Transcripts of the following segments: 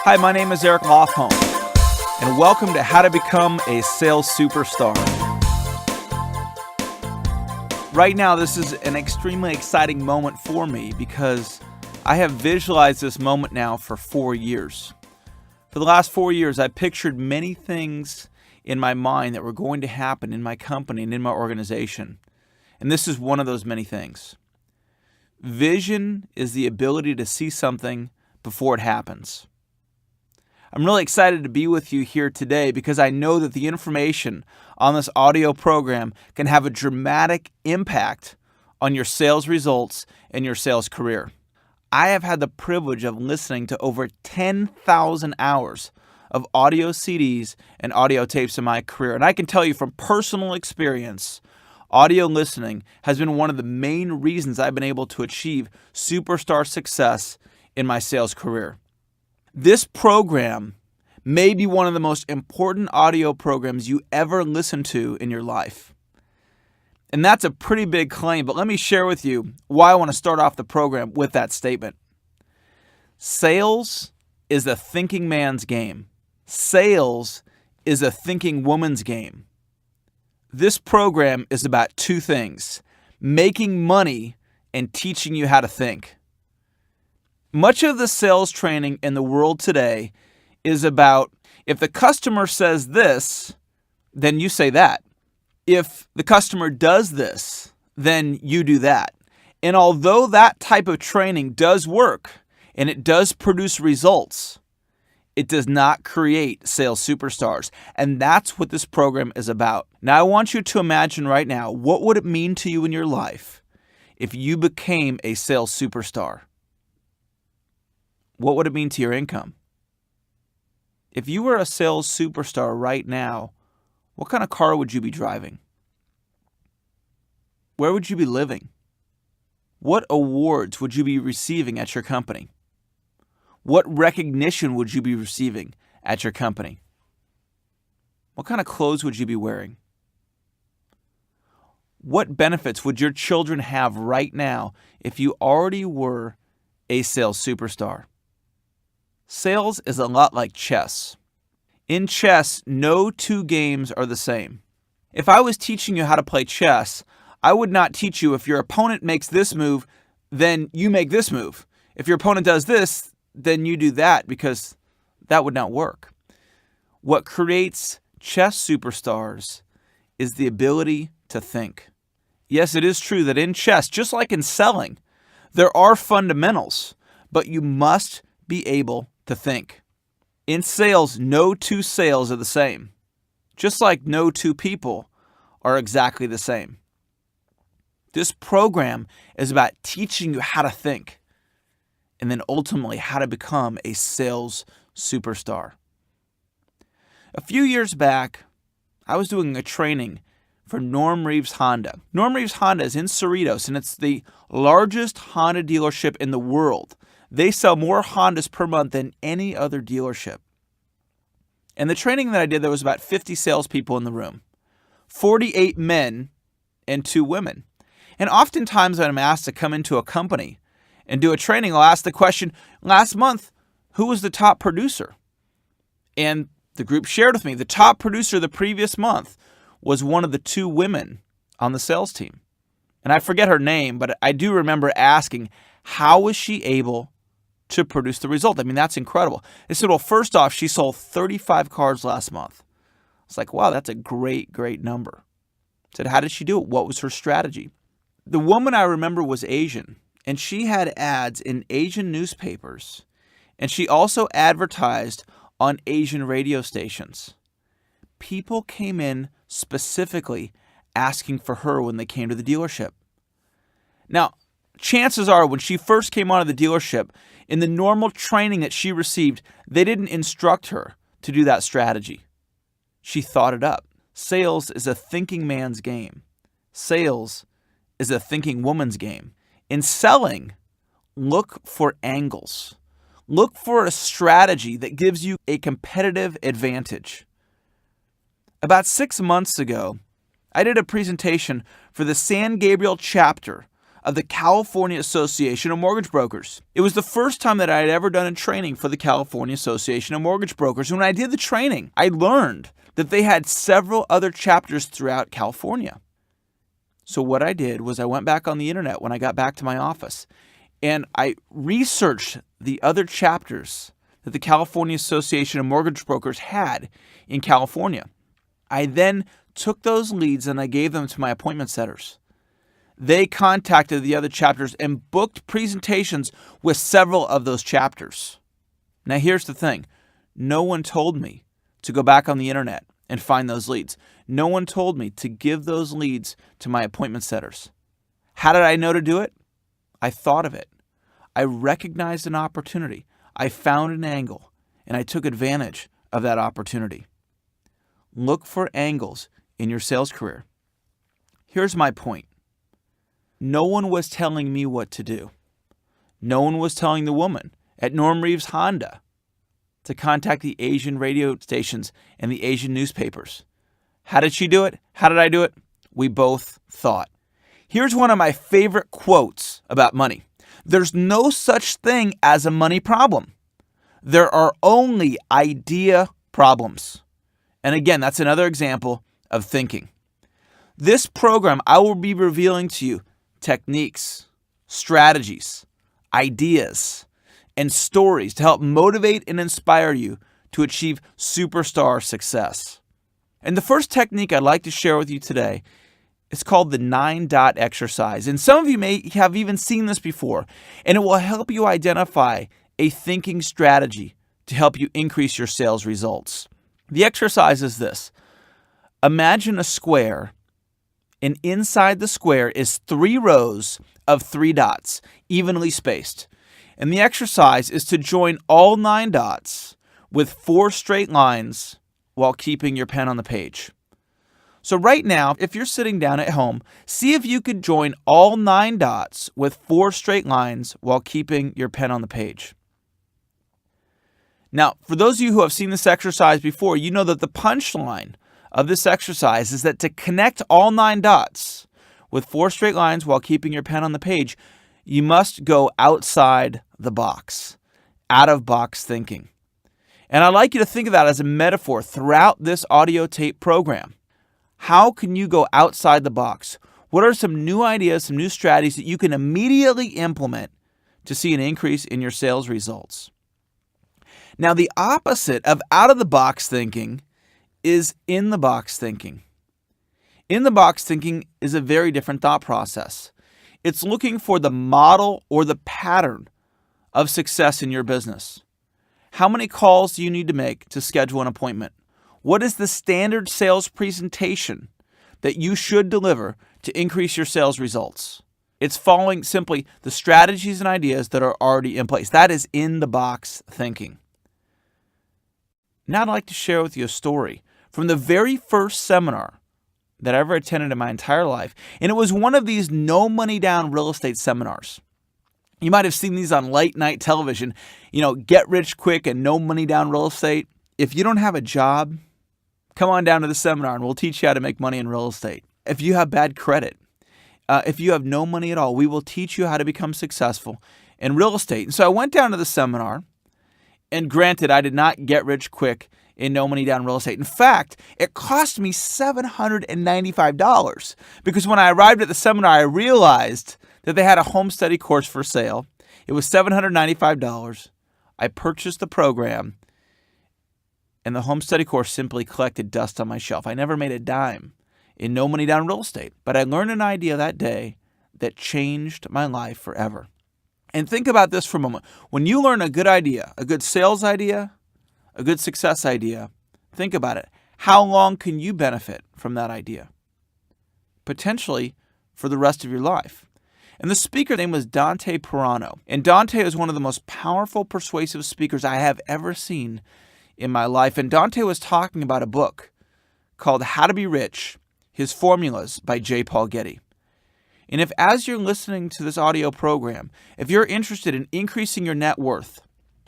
Hi, my name is Eric Lofholm, and welcome to How to Become a Sales Superstar. Right now, this is an extremely exciting moment for me because I have visualized this moment now for 4 years. For the last 4 years, I pictured many things in my mind that were going to happen in my company and in my organization. And this is one of those many things. Vision is the ability to see something before it happens. I'm really excited to be with you here today because I know that the information on this audio program can have a dramatic impact on your sales results and your sales career. I have had the privilege of listening to over 10,000 hours of audio CDs and audio tapes in my career. And I can tell you from personal experience, audio listening has been one of the main reasons I've been able to achieve superstar success in my sales career. This program may be one of the most important audio programs you ever listen to in your life. And that's a pretty big claim, but let me share with you why I want to start off the program with that statement. Sales is a thinking man's game. Sales is a thinking woman's game. This program is about two things: making money and teaching you how to think. Much of the sales training in the world today is about if the customer says this, then you say that. If the customer does this, then you do that. And although that type of training does work and it does produce results, it does not create sales superstars. And that's what this program is about. Now, I want you to imagine right now, what would it mean to you in your life if you became a sales superstar? What would it mean to your income? If you were a sales superstar right now, what kind of car would you be driving? Where would you be living? What awards would you be receiving at your company? What recognition would you be receiving at your company? What kind of clothes would you be wearing? What benefits would your children have right now if you already were a sales superstar? Sales is a lot like chess. In chess, no two games are the same. If I was teaching you how to play chess, I would not teach you if your opponent makes this move, then you make this move. If your opponent does this, then you do that, because that would not work. What creates chess superstars is the ability to think. Yes, it is true that in chess, just like in selling, there are fundamentals, but you must be able to think. In sales, no two sales are the same, just like no two people are exactly the same. This program is about teaching you how to think and then ultimately how to become a sales superstar. A few years back, I was doing a training for Norm Reeves Honda. Norm Reeves Honda is in Cerritos, and it's the largest Honda dealership in the world. They sell more Hondas per month than any other dealership. And the training that I did, there was about 50 salespeople in the room, 48 men and 2 women. And oftentimes when I'm asked to come into a company and do a training, I'll ask the question, last month, who was the top producer? And the group shared with me, the top producer the previous month was one of the 2 women on the sales team. And I forget her name, but I do remember asking, how was she able to produce the result? I mean, that's incredible. They said, well, first off, she sold 35 cars last month. It's like, wow, that's a great, great number. I said, how did she do it? What was her strategy? The woman I remember was Asian, and she had ads in Asian newspapers, and she also advertised on Asian radio stations. People came in specifically asking for her when they came to the dealership. Now, chances are when she first came onto the dealership, in the normal training that she received, they didn't instruct her to do that strategy. She thought it up. Sales is a thinking man's game. Sales is a thinking woman's game. In selling, look for angles. Look for a strategy that gives you a competitive advantage. About 6 months ago, I did a presentation for the San Gabriel chapter of the California Association of Mortgage Brokers. It was the first time that I had ever done a training for the California Association of Mortgage Brokers. And when I did the training, I learned that they had several other chapters throughout California. So what I did was I went back on the internet when I got back to my office, and I researched the other chapters that the California Association of Mortgage Brokers had in California. I then took those leads and I gave them to my appointment setters. They contacted the other chapters and booked presentations with several of those chapters. Now here's the thing. No one told me to go back on the internet and find those leads. No one told me to give those leads to my appointment setters. How did I know to do it? I thought of it. I recognized an opportunity. I found an angle, and I took advantage of that opportunity. Look for angles in your sales career. Here's my point. No one was telling me what to do. No one was telling the woman at Norm Reeves Honda to contact the Asian radio stations and the Asian newspapers. How did she do it? How did I do it? We both thought. Here's one of my favorite quotes about money. There's no such thing as a money problem. There are only idea problems. And again, that's another example of thinking. This program, I will be revealing to you techniques, strategies, ideas, and stories to help motivate and inspire you to achieve superstar success. And the first technique I'd like to share with you today is called the 9-dot exercise. And some of you may have even seen this before, and it will help you identify a thinking strategy to help you increase your sales results. The exercise is this. Imagine a square, and inside the square is 3 rows of 3 dots, evenly spaced. And the exercise is to join all 9 dots with 4 straight lines while keeping your pen on the page. So right now, if you're sitting down at home, see if you could join all 9 dots with 4 straight lines while keeping your pen on the page. Now, for those of you who have seen this exercise before, you know that the punchline of this exercise is that to connect all 9 dots with 4 straight lines while keeping your pen on the page, you must go outside the box, out of box thinking. And I'd like you to think of that as a metaphor throughout this audio tape program. How can you go outside the box? What are some new ideas, some new strategies that you can immediately implement to see an increase in your sales results? Now, the opposite of out-of-the-box thinking is in-the-box thinking. In-the-box thinking is a very different thought process. It's looking for the model or the pattern of success in your business. How many calls do you need to make to schedule an appointment? What is the standard sales presentation that you should deliver to increase your sales results? It's following simply the strategies and ideas that are already in place. That is in-the-box thinking. Now I'd like to share with you a story from the very first seminar that I ever attended in my entire life. And it was one of these no money down real estate seminars. You might have seen these on late night television, get rich quick and no money down real estate. If you don't have a job, come on down to the seminar and we'll teach you how to make money in real estate. If you have bad credit, if you have no money at all, we will teach you how to become successful in real estate. And so I went down to the seminar, and granted, I did not get rich quick in no money down real estate. In fact, it cost me $795 because when I arrived at the seminar, I realized that they had a home study course for sale. It was $795. I purchased the program, and the home study course simply collected dust on my shelf. I never made a dime in no money down real estate, but I learned an idea that day that changed my life forever. And think about this for a moment. When you learn a good idea, a good sales idea, a good success idea, think about it. How long can you benefit from that idea? Potentially for the rest of your life. And the speaker name was Dante Pirano. And Dante is one of the most powerful, persuasive speakers I have ever seen in my life. And Dante was talking about a book called How to Be Rich, His Formulas by J. Paul Getty. And if as you're listening to this audio program, if you're interested in increasing your net worth,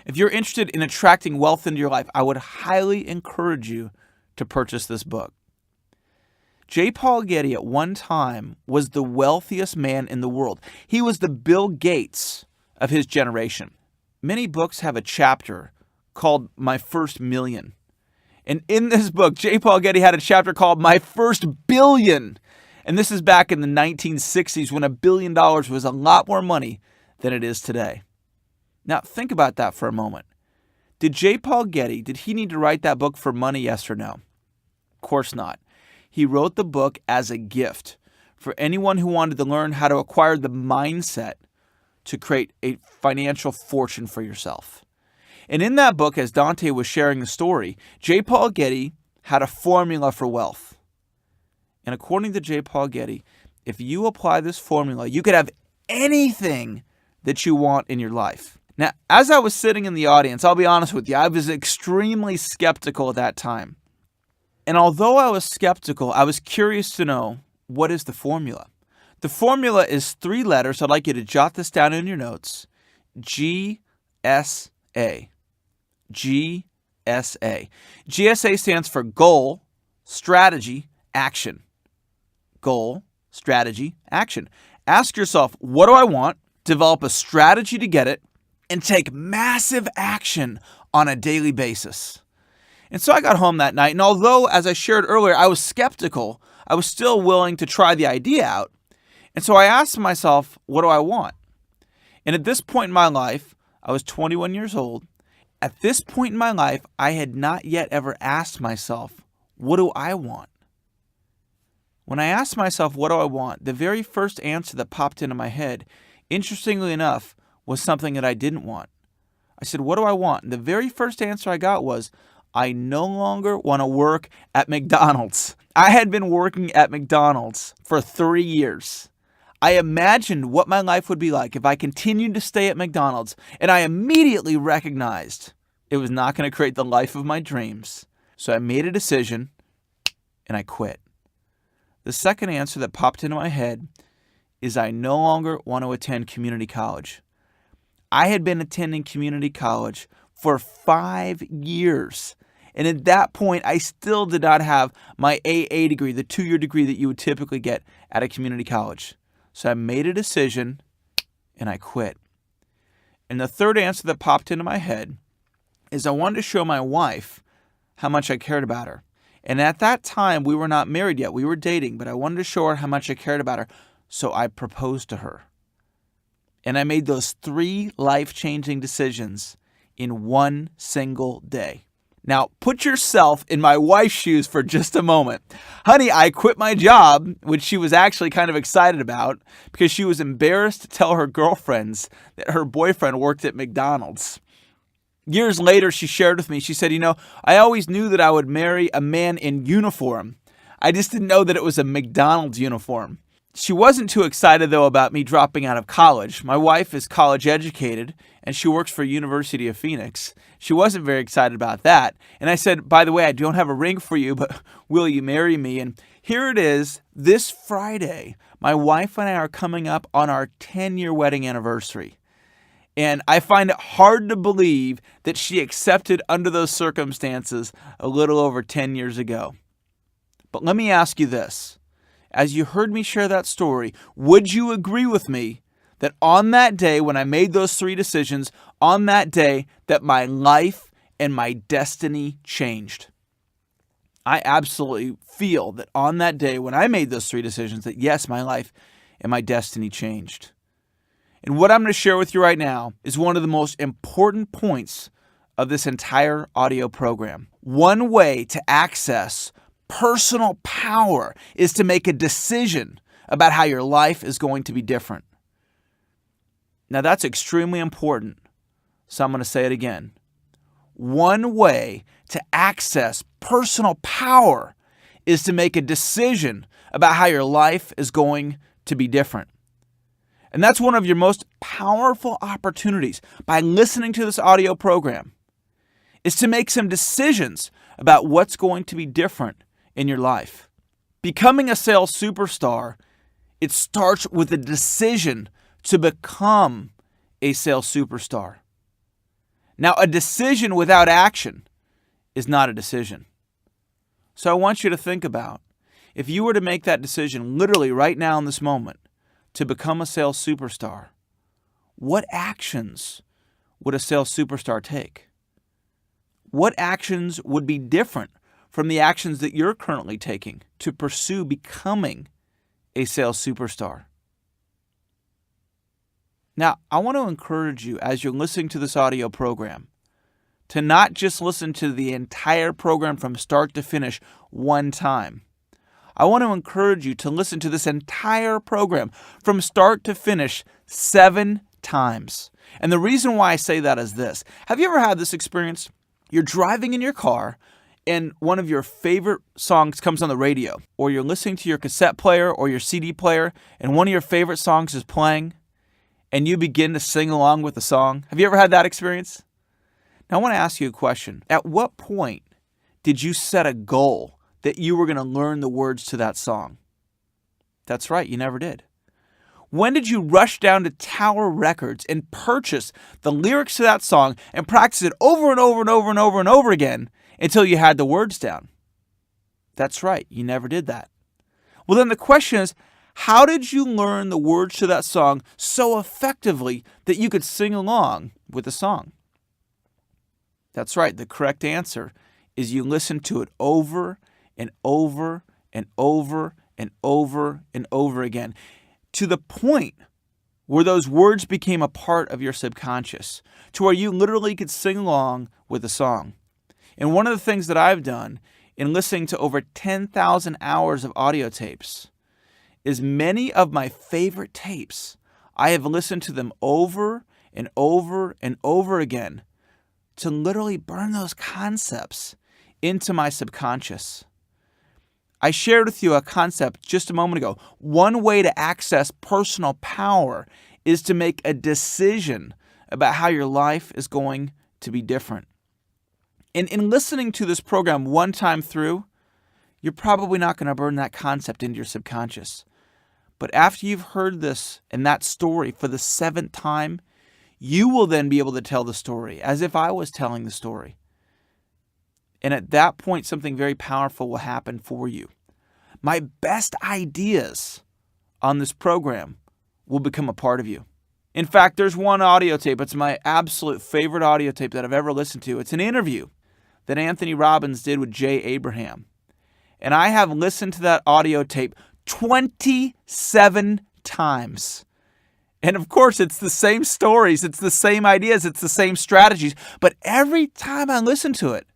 if you're interested in attracting wealth into your life, I would highly encourage you to purchase this book. J. Paul Getty at one time was the wealthiest man in the world. He was the Bill Gates of his generation. Many books have a chapter called My First Million. And in this book, J. Paul Getty had a chapter called My First Billion. And this is back in the 1960s when $1 billion was a lot more money than it is today. Now, think about that for a moment. Did J. Paul Getty, did he need to write that book for money, yes or no? Of course not. He wrote the book as a gift for anyone who wanted to learn how to acquire the mindset to create a financial fortune for yourself. And in that book, as Dante was sharing the story, J. Paul Getty had a formula for wealth. And according to J. Paul Getty, if you apply this formula, you could have anything that you want in your life. Now, as I was sitting in the audience, I'll be honest with you, I was extremely skeptical at that time. And although I was skeptical, I was curious to know, what is the formula? The formula is 3 letters. I'd like you to jot this down in your notes. GSA. GSA. GSA stands for goal, strategy, action. Goal, strategy, action. Ask yourself, what do I want? Develop a strategy to get it, and take massive action on a daily basis. And so I got home that night, and although, as I shared earlier, I was skeptical, I was still willing to try the idea out. And so I asked myself, what do I want? And at this point in my life, I was 21 years old. At this point in my life, I had not yet ever asked myself, what do I want? When I asked myself, what do I want? The very first answer that popped into my head, interestingly enough, was something that I didn't want. I said, what do I want? And the very first answer I got was, I no longer want to work at McDonald's. I had been working at McDonald's for 3 years. I imagined what my life would be like if I continued to stay at McDonald's, and I immediately recognized it was not going to create the life of my dreams. So I made a decision, and I quit. The second answer that popped into my head is I no longer want to attend community college. I had been attending community college for 5 years. And at that point, I still did not have my AA degree, the 2-year degree that you would typically get at a community college. So I made a decision and I quit. And the third answer that popped into my head is I wanted to show my wife how much I cared about her. And at that time, we were not married yet. We were dating, but I wanted to show her how much I cared about her. So I proposed to her. And I made those 3 life-changing decisions in one single day. Now, put yourself in my wife's shoes for just a moment. Honey, I quit my job, which she was actually kind of excited about because she was embarrassed to tell her girlfriends that her boyfriend worked at McDonald's. Years later, she shared with me, she said, I always knew that I would marry a man in uniform. I just didn't know that it was a McDonald's uniform. She wasn't too excited, though, about me dropping out of college. My wife is college educated, and she works for University of Phoenix. She wasn't very excited about that. And I said, by the way, I don't have a ring for you, but will you marry me? And here it is, this Friday, my wife and I are coming up on our 10-year wedding anniversary. And I find it hard to believe that she accepted under those circumstances a little over 10 years ago. But let me ask you this. As you heard me share that story, would you agree with me that on that day when I made those 3 decisions, on that day that my life and my destiny changed? I absolutely feel that on that day when I made those 3 decisions that yes, my life and my destiny changed. And what I'm going to share with you right now is one of the most important points of this entire audio program. One way to access personal power is to make a decision about how your life is going to be different. Now, that's extremely important, so I'm going to say it again. One way to access personal power is to make a decision about how your life is going to be different. And that's one of your most powerful opportunities by listening to this audio program, is to make some decisions about what's going to be different in your life. Becoming a sales superstar, it starts with a decision to become a sales superstar. Now, a decision without action is not a decision. So I want you to think about, If you were to make that decision literally right now in this moment to become a sales superstar, what actions would a sales superstar take? What actions would be different from the actions that you're currently taking to pursue becoming a sales superstar? Now, I want to encourage you as you're listening to this audio program to not just listen to the entire program from start to finish one time. I want to encourage you to listen to this entire program from start to finish 7 times. And the reason why I say that is this. Have you ever had this experience? You're driving in your car and one of your favorite songs comes on the radio, or you're listening to your cassette player or your CD player and one of your favorite songs is playing and you begin to sing along with the song. Have you ever had that experience? Now I want to ask you a question. At what point did you set a goal that you were going to learn the words to that song? That's right, you never did. When did you rush down to Tower Records and purchase the lyrics to that song and practice it over and over and over and over and over again until you had the words down? That's right, you never did that. Well, then the question is, how did you learn the words to that song so effectively that you could sing along with the song? That's right, the correct answer is you listened to it over and over and over and over and over again, to the point where those words became a part of your subconscious, to where you literally could sing along with the song. And one of the things that I've done in listening to over 10,000 hours of audio tapes is many of my favorite tapes, I have listened to them over and over and over again to literally burn those concepts into my subconscious. I shared with you a concept just a moment ago. One way to access personal power is to make a decision about how your life is going to be different. And in listening to this program one time through, you're probably not going to burn that concept into your subconscious. But after you've heard this and that story for the 7th time, you will then be able to tell the story as if I was telling the story. And at that point, something very powerful will happen for you. My best ideas on this program will become a part of you. In fact, there's one audio tape. It's my absolute favorite audio tape that I've ever listened to. It's an interview that Anthony Robbins did with Jay Abraham. And I have listened to that audio tape 27 times. And of course, it's the same stories, it's the same ideas, it's the same strategies. But every time I listen to it,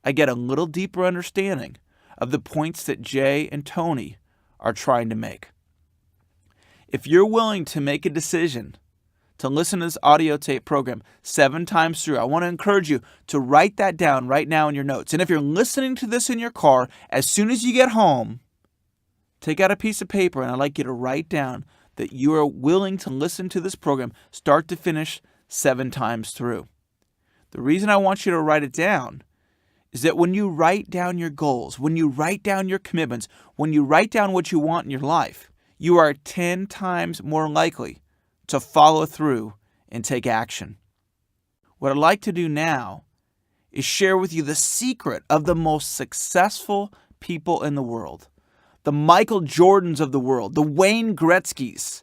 I get a little deeper understanding of the points that Jay and Tony are trying to make. If you're willing to make a decision to listen to this audio tape program 7 times through, I want to encourage you to write that down right now in your notes. And if you're listening to this in your car, as soon as you get home, take out a piece of paper and I'd like you to write down that you are willing to listen to this program start to finish 7 times through. The reason I want you to write it down is that when you write down your goals, when you write down your commitments, when you write down what you want in your life, you are 10 times more likely to follow through and take action. What I'd like to do now is share with you the secret of the most successful people in the world. The Michael Jordans of the world, the Wayne Gretzkys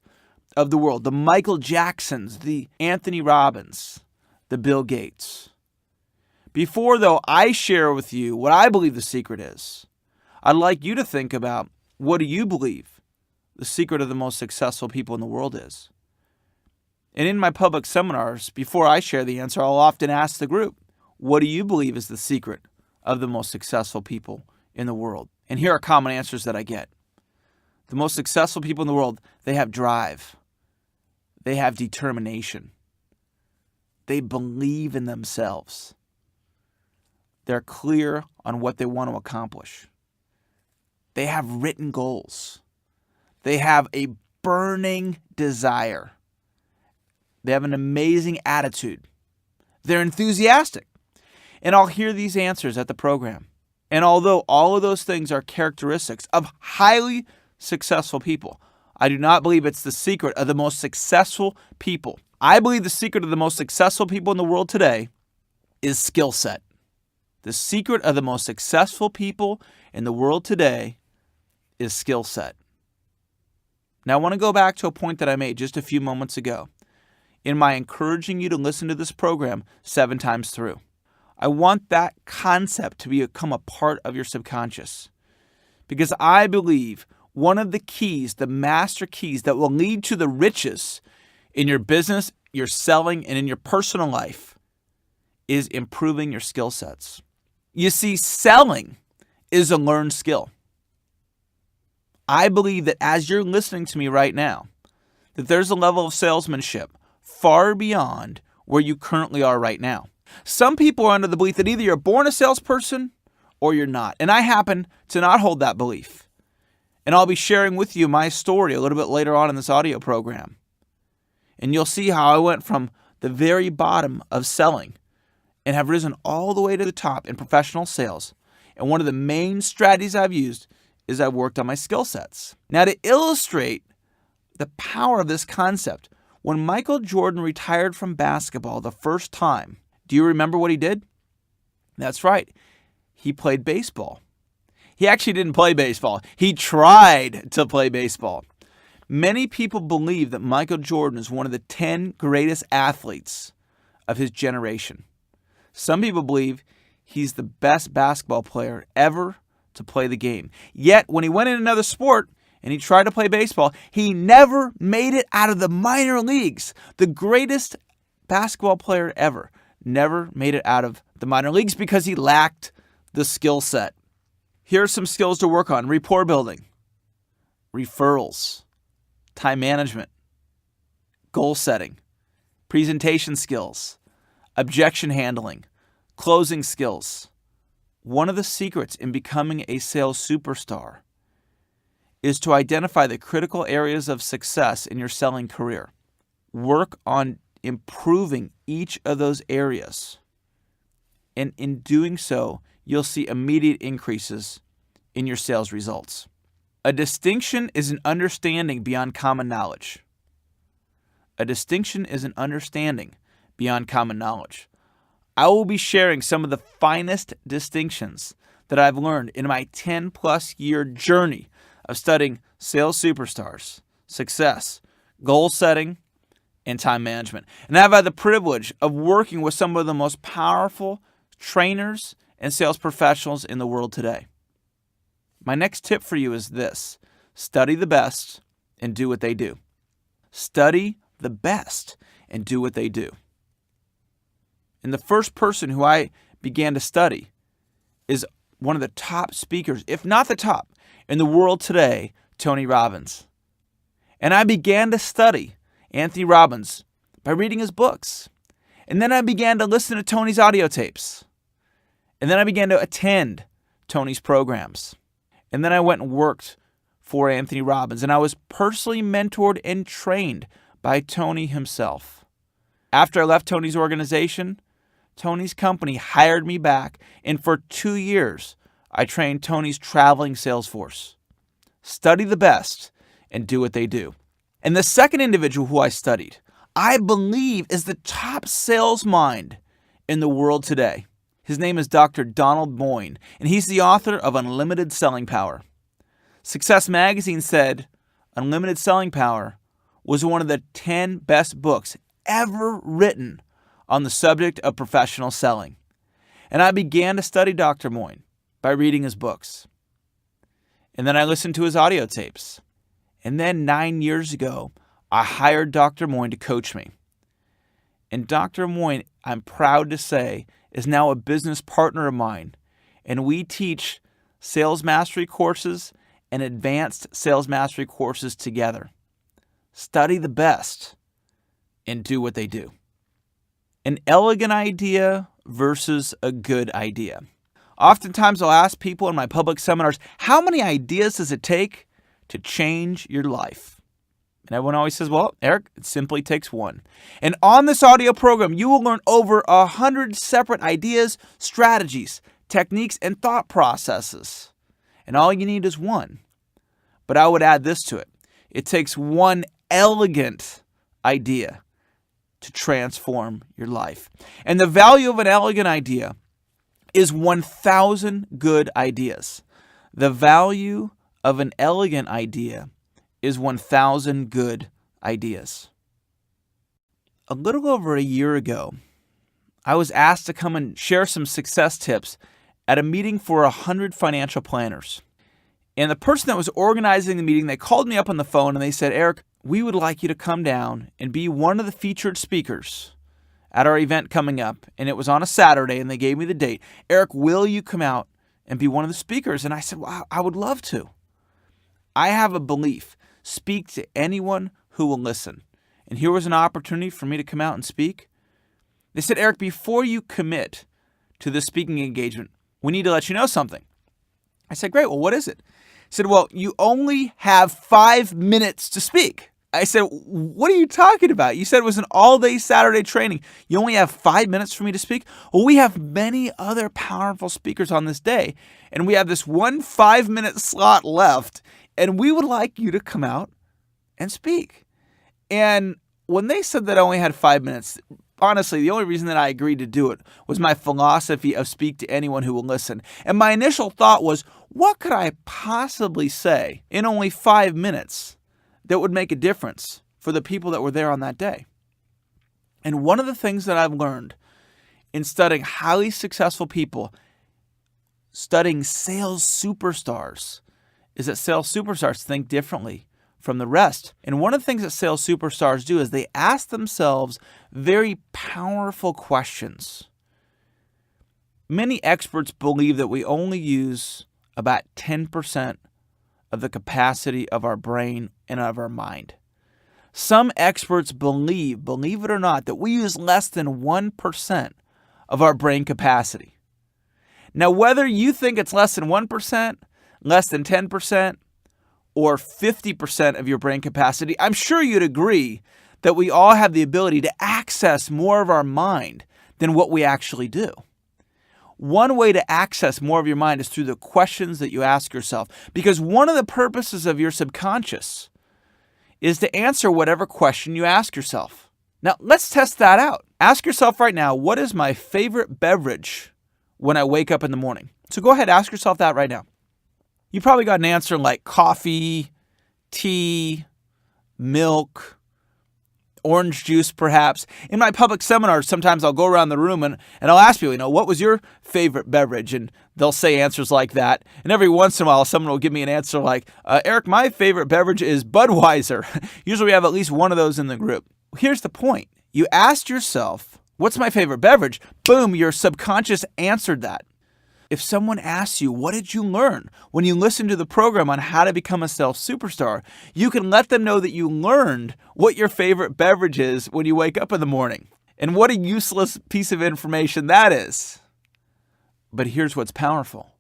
of the world, the Michael Jacksons, the Anthony Robbins, the Bill Gates. Before, though, I share with you what I believe the secret is, I'd like you to think about, what do you believe the secret of the most successful people in the world is? And in my public seminars, before I share the answer, I'll often ask the group, what do you believe is the secret of the most successful people in the world? And here are common answers that I get. The most successful people in the world, they have drive. They have determination. They believe in themselves. They're clear on what they want to accomplish. They have written goals. They have a burning desire. They have an amazing attitude. They're enthusiastic. And I'll hear these answers at the program. And although all of those things are characteristics of highly successful people, I do not believe it's the secret of the most successful people. I believe the secret of the most successful people in the world today is skill set. The secret of the most successful people in the world today is skill set. Now, I want to go back to a point that I made just a few moments ago in my encouraging you to listen to this program 7 times through. I want that concept to become a part of your subconscious because I believe one of the keys, the master keys that will lead to the riches in your business, your selling, and in your personal life is improving your skill sets. You see, selling is a learned skill. I believe that as you're listening to me right now, that there's a level of salesmanship far beyond where you currently are right now. Some people are under the belief that either you're born a salesperson or you're not. And I happen to not hold that belief. And I'll be sharing with you my story a little bit later on in this audio program. And you'll see how I went from the very bottom of selling and have risen all the way to the top in professional sales. And one of the main strategies I've used is I've worked on my skill sets. Now, to illustrate the power of this concept, when Michael Jordan retired from basketball the first time, do you remember what he did? That's right. He played baseball. He actually didn't play baseball. He tried to play baseball. Many people believe that Michael Jordan is one of the 10 greatest athletes of his generation. Some people believe he's the best basketball player ever to play the game. Yet, when he went in another sport and he tried to play baseball, he never made it out of the minor leagues. The greatest basketball player ever never made it out of the minor leagues because he lacked the skill set. Here are some skills to work on: rapport building, referrals, time management, goal setting, presentation skills, objection handling, closing skills. One of the secrets in becoming a sales superstar is to identify the critical areas of success in your selling career. Work on improving each of those areas. And in doing so, you'll see immediate increases in your sales results. A distinction is an understanding beyond common knowledge. A distinction is an understanding beyond common knowledge. I will be sharing some of the finest distinctions that I've learned in my 10-plus year journey of studying sales superstars, success, goal setting, and time management. And I've had the privilege of working with some of the most powerful trainers and sales professionals in the world today. My next tip for you is this: study the best and do what they do. Study the best and do what they do. And the first person who I began to study is one of the top speakers, if not the top, in the world today, Tony Robbins. And I began to study Anthony Robbins by reading his books. And then I began to listen to Tony's audio tapes. And then I began to attend Tony's programs. And then I went and worked for Anthony Robbins. And I was personally mentored and trained by Tony himself. After I left Tony's organization, Tony's company hired me back. And for 2 years, I trained Tony's traveling sales force. Study the best and do what they do. And the second individual who I studied, I believe is the top sales mind in the world today. His name is Dr. Donald Moyne, and he's the author of Unlimited Selling Power. Success Magazine said Unlimited Selling Power was one of the 10 best books ever written on the subject of professional selling. And I began to study Dr. Moyne by reading his books. And then I listened to his audio tapes. And then 9 years ago, I hired Dr. Moyne to coach me. And Dr. Moyne, I'm proud to say, is now a business partner of mine. And we teach sales mastery courses and advanced sales mastery courses together. Study the best and do what they do. An elegant idea versus a good idea. Oftentimes I'll ask people in my public seminars, how many ideas does it take to change your life? And everyone always says, well, Eric, it simply takes one. And on this audio program, you will learn over 100 separate ideas, strategies, techniques, and thought processes. And all you need is one. But I would add this to it. It takes one elegant idea to transform your life. And the value of an elegant idea is 1,000 good ideas. The value of an elegant idea is 1,000 good ideas. A little over a year ago, I was asked to come and share some success tips at a meeting for 100 financial planners. And the person that was organizing the meeting, they called me up on the phone and they said, Eric, we would like you to come down and be one of the featured speakers at our event coming up. And it was on a Saturday and they gave me the date. Eric, will you come out and be one of the speakers? And I said, well, I would love to. I have a belief, speak to anyone who will listen. And here was an opportunity for me to come out and speak. They said, Eric, before you commit to this speaking engagement, we need to let you know something. I said, great, well, what is it? He said, well, you only have 5 minutes to speak. I said, what are you talking about? You said it was an all-day Saturday training. You only have 5 minutes for me to speak? Well, we have many other powerful speakers on this day, and we have this one 5-minute slot left, and we would like you to come out and speak. And when they said that I only had 5 minutes, honestly, the only reason that I agreed to do it was my philosophy of speak to anyone who will listen. And my initial thought was, what could I possibly say in only 5 minutes that would make a difference for the people that were there on that day? And one of the things that I've learned in studying highly successful people, studying sales superstars, is that sales superstars think differently from the rest. And one of the things that sales superstars do is they ask themselves very powerful questions. Many experts believe that we only use about 10% of the capacity of our brain and of our mind. Some experts believe it or not, that we use less than 1% of our brain capacity. Now, whether you think it's less than 1%, less than 10%, or 50% of your brain capacity, I'm sure you'd agree that we all have the ability to access more of our mind than what we actually do. One way to access more of your mind is through the questions that you ask yourself, because one of the purposes of your subconscious is to answer whatever question you ask yourself. Now, let's test that out. Ask yourself right now, what is my favorite beverage when I wake up in the morning? So go ahead, ask yourself that right now. You probably got an answer like coffee, tea, milk, orange juice perhaps. In my public seminars, sometimes I'll go around the room and I'll ask people, what was your favorite beverage? And they'll say answers like that. And every once in a while, someone will give me an answer like, Eric, my favorite beverage is Budweiser. Usually we have at least one of those in the group. Here's the point. You asked yourself, what's my favorite beverage? Boom, your subconscious answered that. If someone asks you, what did you learn when you listened to the program on how to become a sales superstar, you can let them know that you learned what your favorite beverage is when you wake up in the morning. And what a useless piece of information that is. But here's what's powerful.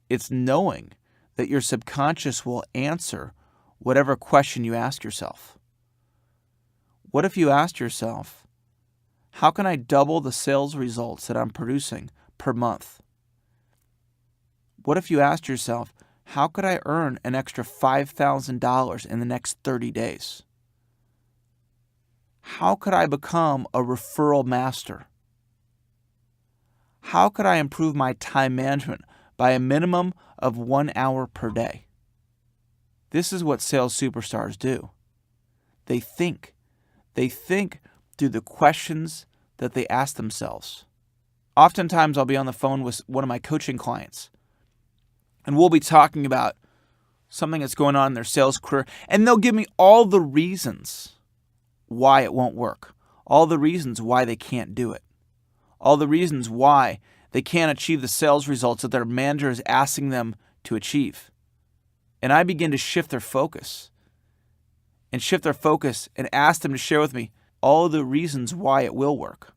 It's knowing that your subconscious will answer whatever question you ask yourself. What if you asked yourself, how can I double the sales results that I'm producing per month? What if you asked yourself, how could I earn an extra $5,000 in the next 30 days? How could I become a referral master? How could I improve my time management by a minimum of 1 hour per day? This is what sales superstars do. They think. They think through the questions that they ask themselves. Oftentimes, I'll be on the phone with one of my coaching clients, and we'll be talking about something that's going on in their sales career, and they'll give me all the reasons why it won't work, all the reasons why they can't do it, all the reasons why they can't achieve the sales results that their manager is asking them to achieve. And I begin to shift their focus and ask them to share with me all the reasons why it will work,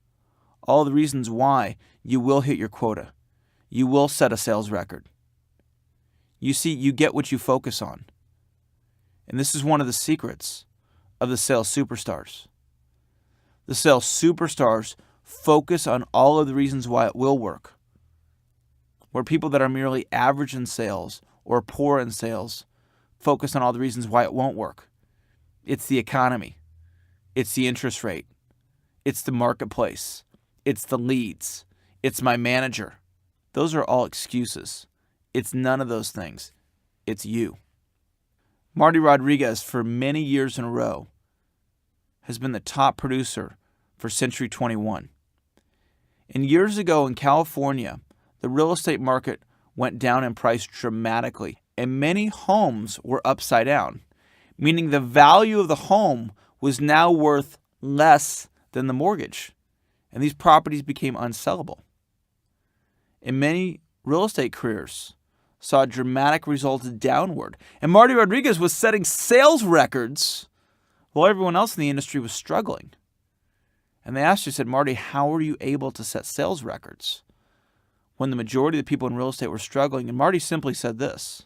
all the reasons why you will hit your quota, you will set a sales record. You see, you get what you focus on. And this is one of the secrets of the sales superstars. The sales superstars focus on all of the reasons why it will work. Where people that are merely average in sales or poor in sales focus on all the reasons why it won't work. It's the economy. It's the interest rate. It's the marketplace. It's the leads. It's my manager. Those are all excuses. It's none of those things. it's you. Marty Rodriguez, for many years in a row, has been the top producer for Century 21. And years ago in California, the real estate market went down in price dramatically, and many homes were upside down, meaning the value of the home was now worth less than the mortgage, and these properties became unsellable. And many real estate careers saw dramatic results downward, and Marty Rodriguez was setting sales records while everyone else in the industry was struggling. And they asked her, said, Marty, how are you able to set sales records when the majority of the people in real estate were struggling? And Marty simply said this: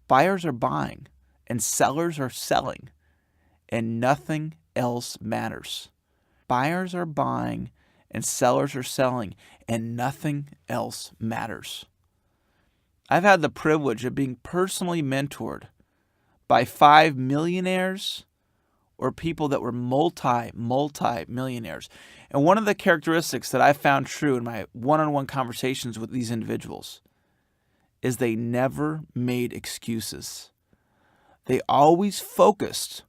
buyers are buying and sellers are selling, and nothing else matters. Buyers are buying and sellers are selling, and nothing else matters. I've had the privilege of being personally mentored by 5 millionaires or people that were multi-millionaires. And one of the characteristics that I found true in my one-on-one conversations with these individuals is they never made excuses. They always focused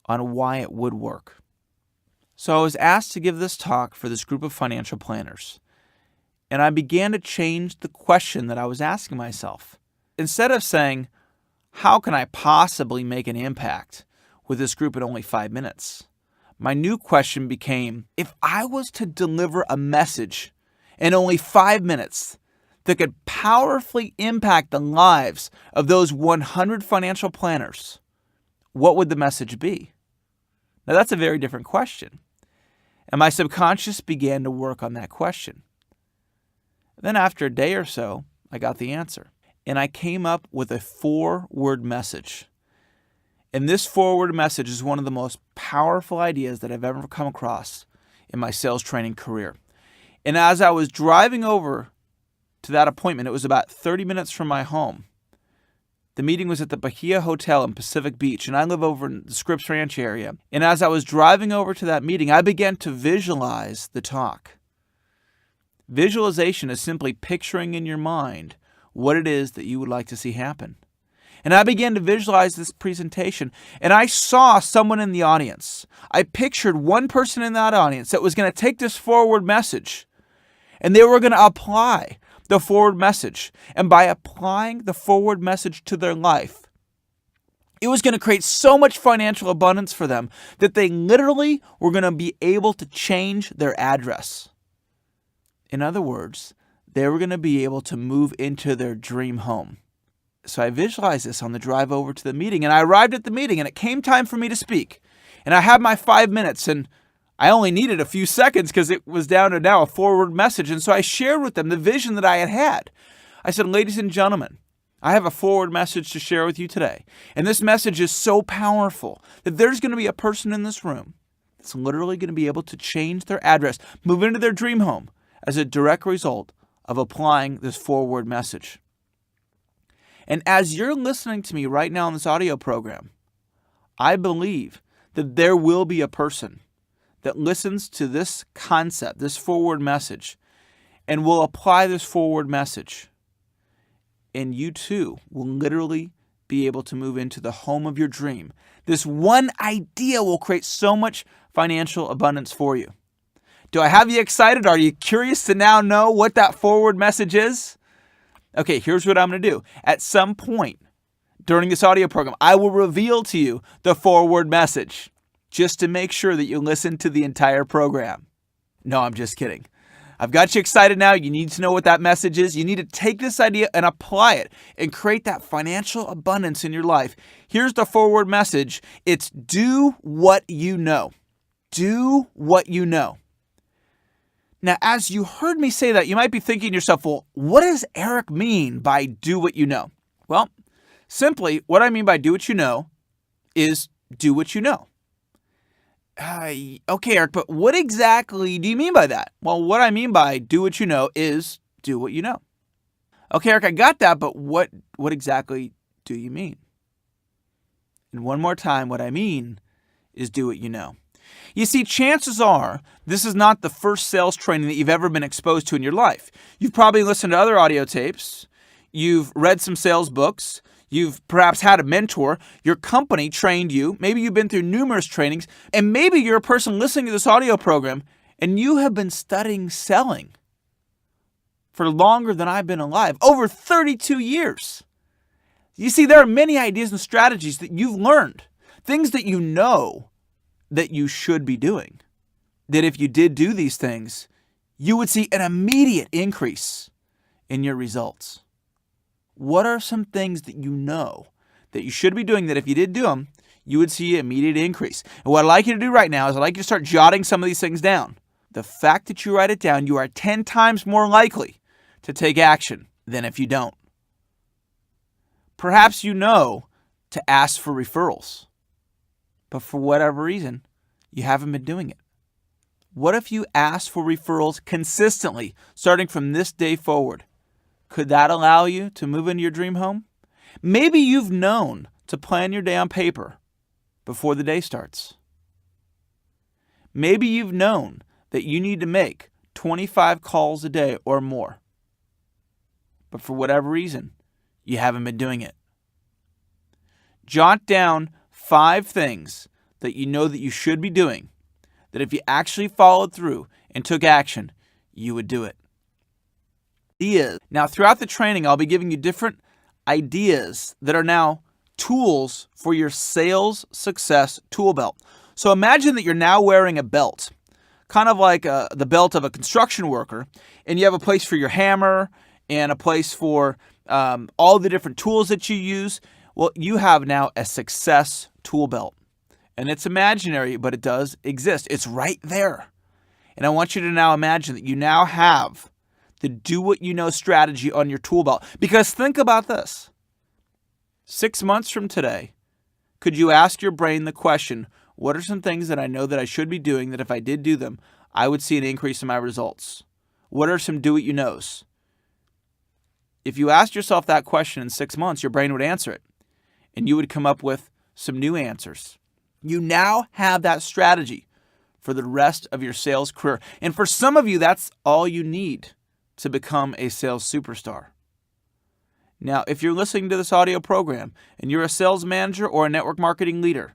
on why it would work. So I was asked to give this talk for this group of financial planners, and I began to change the question that I was asking myself. Instead of saying, how can I possibly make an impact with this group in only 5 minutes? My new question became, if I was to deliver a message in only 5 minutes that could powerfully impact the lives of those 100 financial planners, what would the message be? Now that's a very different question. And my subconscious began to work on that question. Then after a day or so, I got the answer. And I came up with a 4-word message. And this 4-word message is one of the most powerful ideas that I've ever come across in my sales training career. And as I was driving over to that appointment, it was about 30 minutes from my home. The meeting was at the Bahia Hotel in Pacific Beach, and I live over in the Scripps Ranch area. And as I was driving over to that meeting, I began to visualize the talk. Visualization is simply picturing in your mind what it is that you would like to see happen. And I began to visualize this presentation, and I saw someone in the audience. I pictured one person in that audience that was going to take this 4-word message, and they were going to apply the 4-word message. And by applying the 4-word message to their life, it was going to create so much financial abundance for them that they literally were going to be able to change their address. In other words, they were going to be able to move into their dream home. So I visualized this on the drive over to the meeting, and I arrived at the meeting, and it came time for me to speak. And I had my 5 minutes, and I only needed a few seconds because it was down to now a 4-word message. And so I shared with them the vision that I had. I said, ladies and gentlemen, I have a 4-word message to share with you today. And this message is so powerful that there's going to be a person in this room that's literally going to be able to change their address, move into their dream home as a direct result of applying this 4-word message. And as you're listening to me right now on this audio program, I believe that there will be a person that listens to this concept, this 4-word message, and will apply this 4-word message. And you too will literally be able to move into the home of your dream. This one idea will create so much financial abundance for you. Do I have you excited? Are you curious to now know what that 4-word message is? Okay, here's what I'm going to do. At some point during this audio program, I will reveal to you the 4-word message just to make sure that you listen to the entire program. No, I'm just kidding. I've got you excited now. You need to know what that message is. You need to take this idea and apply it and create that financial abundance in your life. Here's the 4-word message. It's do what you know. Do what you know. Now, as you heard me say that, you might be thinking to yourself, well, what does Eric mean by do what you know? Well, simply, what I mean by do what you know is do what you know. Okay, Eric, but what exactly do you mean by that? Well, what I mean by do what you know is do what you know. Okay, Eric, I got that, but what exactly do you mean? And one more time, what I mean is do what you know. You see, chances are this is not the first sales training that you've ever been exposed to in your life. You've probably listened to other audio tapes. You've read some sales books. You've perhaps had a mentor. Your company trained you. Maybe you've been through numerous trainings. And maybe you're a person listening to this audio program and you have been studying selling for longer than I've been alive, over 32 years. You see, there are many ideas and strategies that you've learned, things that you know that you should be doing, that if you did do these things, you would see an immediate increase in your results. What are some things that you know that you should be doing that if you did do them, you would see an immediate increase? And what I'd like you to do right now is I'd like you to start jotting some of these things down. The fact that you write it down, you are 10 times more likely to take action than if you don't. Perhaps you know to ask for referrals, but for whatever reason, you haven't been doing it. What if you ask for referrals consistently, starting from this day forward? Could that allow you to move into your dream home? Maybe you've known to plan your day on paper before the day starts. Maybe you've known that you need to make 25 calls a day or more, but for whatever reason, you haven't been doing it. Jot down 5 things that you know that you should be doing, that if you actually followed through and took action, you would do it. Now, throughout the training, I'll be giving you different ideas that are now tools for your sales success tool belt. So imagine that you're now wearing a belt, kind of like the belt of a construction worker, and you have a place for your hammer and a place for all the different tools that you use. Well, you have now a success tool belt. And it's imaginary, but it does exist. It's right there. And I want you to now imagine that you now have the do what you know strategy on your tool belt. Because think about this. 6 months from today, could you ask your brain the question, what are some things that I know that I should be doing that if I did do them, I would see an increase in my results? What are some do what you knows? If you asked yourself that question in 6 months, your brain would answer it. And you would come up with some new answers. You now have that strategy for the rest of your sales career. And for some of you, that's all you need to become a sales superstar. Now, if you're listening to this audio program and you're a sales manager or a network marketing leader,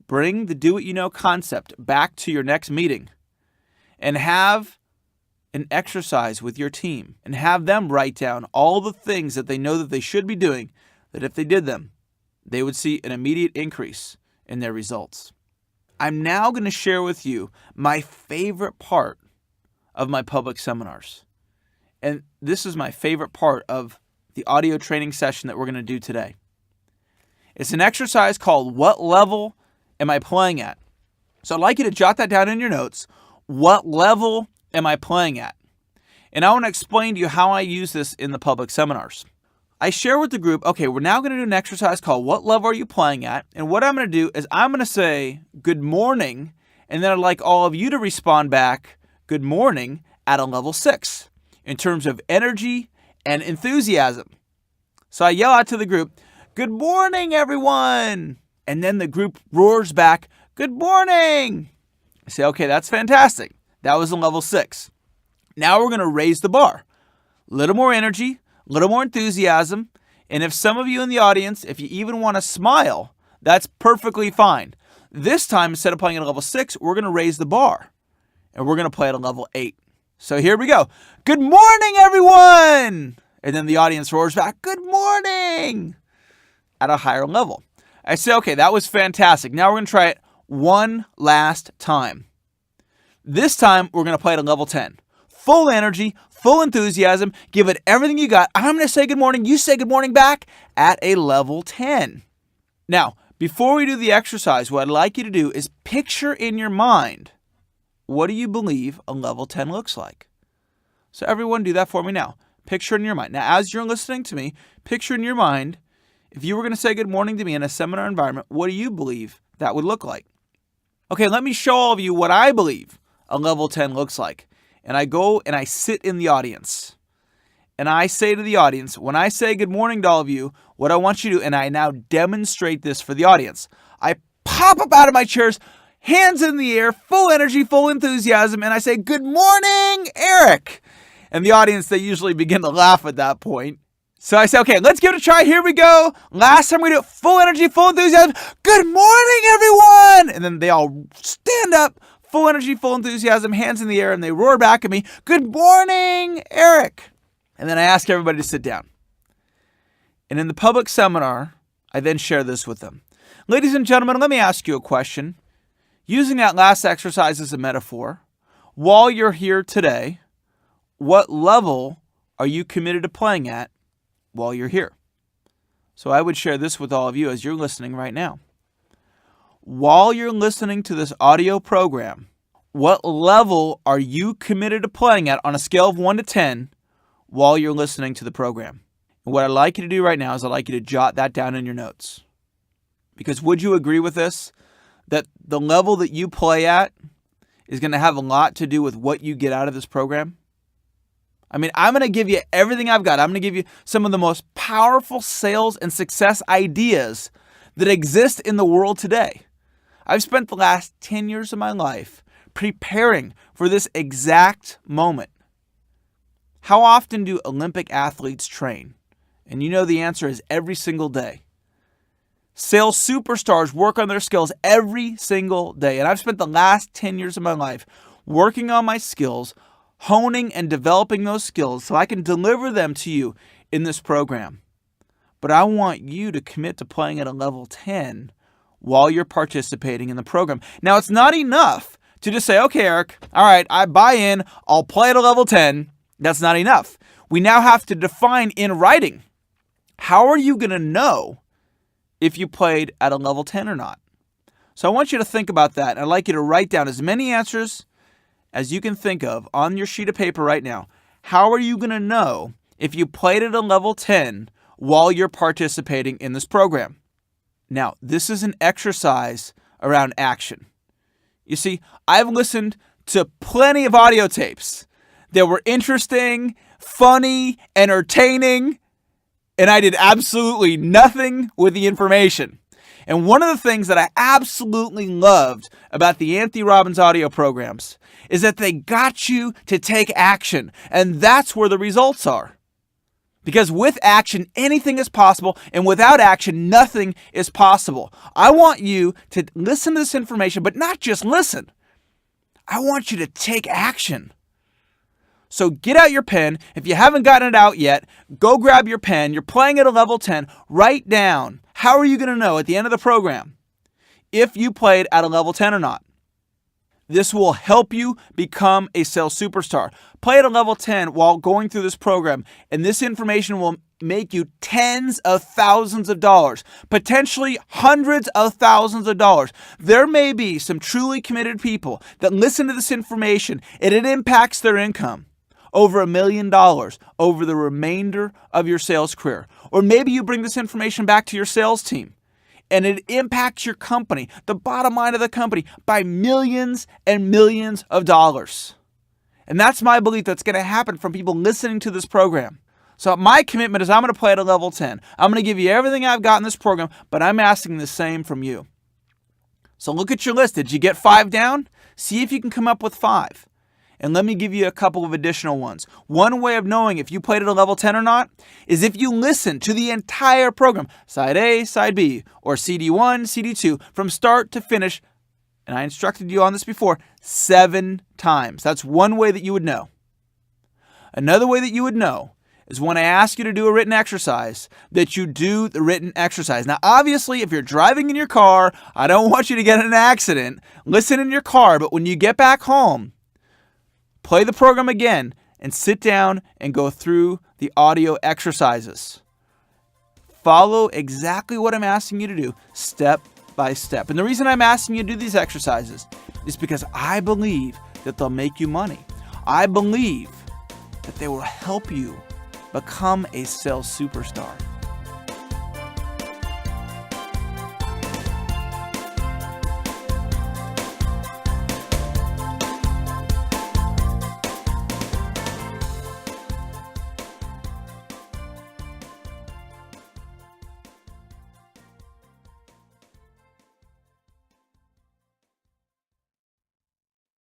bring the do-what-you-know concept back to your next meeting and have an exercise with your team and have them write down all the things that they know that they should be doing, that if they did them, they would see an immediate increase in their results. I'm now going to share with you my favorite part of my public seminars. And this is my favorite part of the audio training session that we're going to do today. It's an exercise called What Level Am I Playing At? So I'd like you to jot that down in your notes. What level am I playing at? And I want to explain to you how I use this in the public seminars. I share with the group, okay, we're now going to do an exercise called What Level Are You Playing At? And what I'm going to do is I'm going to say good morning, and then I'd like all of you to respond back good morning at a level 6 in terms of energy and enthusiasm. So I yell out to the group, good morning, everyone. And then the group roars back, good morning. I say, okay, that's fantastic. That was a level 6. Now we're going to raise the bar. A little more energy, a little more enthusiasm. And if some of you in the audience, if you even want to smile, that's perfectly fine. This time, instead of playing at a level 6, we're going to raise the bar. And we're going to play at a level 8. So here we go. Good morning, everyone. And then the audience roars back, good morning, at a higher level. I say, okay, that was fantastic. Now we're going to try it one last time. This time, we're going to play at a level 10. Full energy, full enthusiasm, give it everything you got. I'm going to say good morning. You say good morning back at a level 10. Now, before we do the exercise, what I'd like you to do is picture in your mind, what do you believe a level 10 looks like? So everyone do that for me now. Picture in your mind. Now, as you're listening to me, picture in your mind, if you were going to say good morning to me in a seminar environment, what do you believe that would look like? Okay, let me show all of you what I believe a level 10 looks like. And I go and I sit in the audience. And I say to the audience, when I say good morning to all of you, what I want you to do, and I now demonstrate this for the audience. I pop up out of my chairs, hands in the air, full energy, full enthusiasm, and I say, good morning, Eric. And the audience, they usually begin to laugh at that point. So I say, okay, let's give it a try. Here we go. Last time we do it, full energy, full enthusiasm. Good morning, everyone. And then they all stand up, full energy, full enthusiasm, hands in the air, and they roar back at me. Good morning, Eric. And then I ask everybody to sit down. And in the public seminar, I then share this with them. Ladies and gentlemen, let me ask you a question. Using that last exercise as a metaphor, while you're here today, what level are you committed to playing at while you're here? So I would share this with all of you as you're listening right now. While you're listening to this audio program, what level are you committed to playing at on a scale of 1 to 10 while you're listening to the program? And what I'd like you to do right now is I'd like you to jot that down in your notes. Because would you agree with this? That the level that you play at is going to have a lot to do with what you get out of this program? I mean, I'm going to give you everything I've got. I'm going to give you some of the most powerful sales and success ideas that exist in the world today. I've spent the last 10 years of my life preparing for this exact moment. How often do Olympic athletes train? And you know the answer is every single day. Sales superstars work on their skills every single day. And I've spent the last 10 years of my life working on my skills, honing and developing those skills so I can deliver them to you in this program. But I want you to commit to playing at a level 10 while you're participating in the program. Now, it's not enough to just say, okay, Eric, all right, I buy in, I'll play at a level 10. That's not enough. We now have to define in writing, how are you going to know if you played at a level 10 or not? So I want you to think about that. I'd like you to write down as many answers as you can think of on your sheet of paper right now. How are you going to know if you played at a level 10 while you're participating in this program? Now, this is an exercise around action. You see, I've listened to plenty of audio tapes that were interesting, funny, entertaining, and I did absolutely nothing with the information. And one of the things that I absolutely loved about the Anthony Robbins audio programs is that they got you to take action. And that's where the results are. Because with action, anything is possible. And without action, nothing is possible. I want you to listen to this information, but not just listen. I want you to take action. So get out your pen. If you haven't gotten it out yet, go grab your pen. You're playing at a level 10. Write down, how are you going to know at the end of the program if you played at a level 10 or not? This will help you become a sales superstar. Play at a level 10 while going through this program, and this information will make you tens of thousands of dollars, potentially hundreds of thousands of dollars. There may be some truly committed people that listen to this information and it impacts their income over $1 million over the remainder of your sales career. Or maybe you bring this information back to your sales team and it impacts your company, the bottom line of the company, by millions and millions of dollars. And that's my belief that's going to happen from people listening to this program. So my commitment is I'm going to play at a level 10. I'm going to give you everything I've got in this program, but I'm asking the same from you. So look at your list. Did you get 5 down? See if you can come up with 5. And let me give you a couple of additional ones. One way of knowing if you played at a level 10 or not is if you listen to the entire program, side A, side B, or CD1, CD2, from start to finish. And I instructed you on this before, 7 times. That's one way that you would know. Another way that you would know is when I ask you to do a written exercise, that you do the written exercise. Now, obviously, if you're driving in your car, I don't want you to get in an accident. Listen in your car, but when you get back home, play the program again and sit down and go through the audio exercises. Follow exactly what I'm asking you to do, step by step. And the reason I'm asking you to do these exercises is because I believe that they'll make you money. I believe that they will help you become a sales superstar.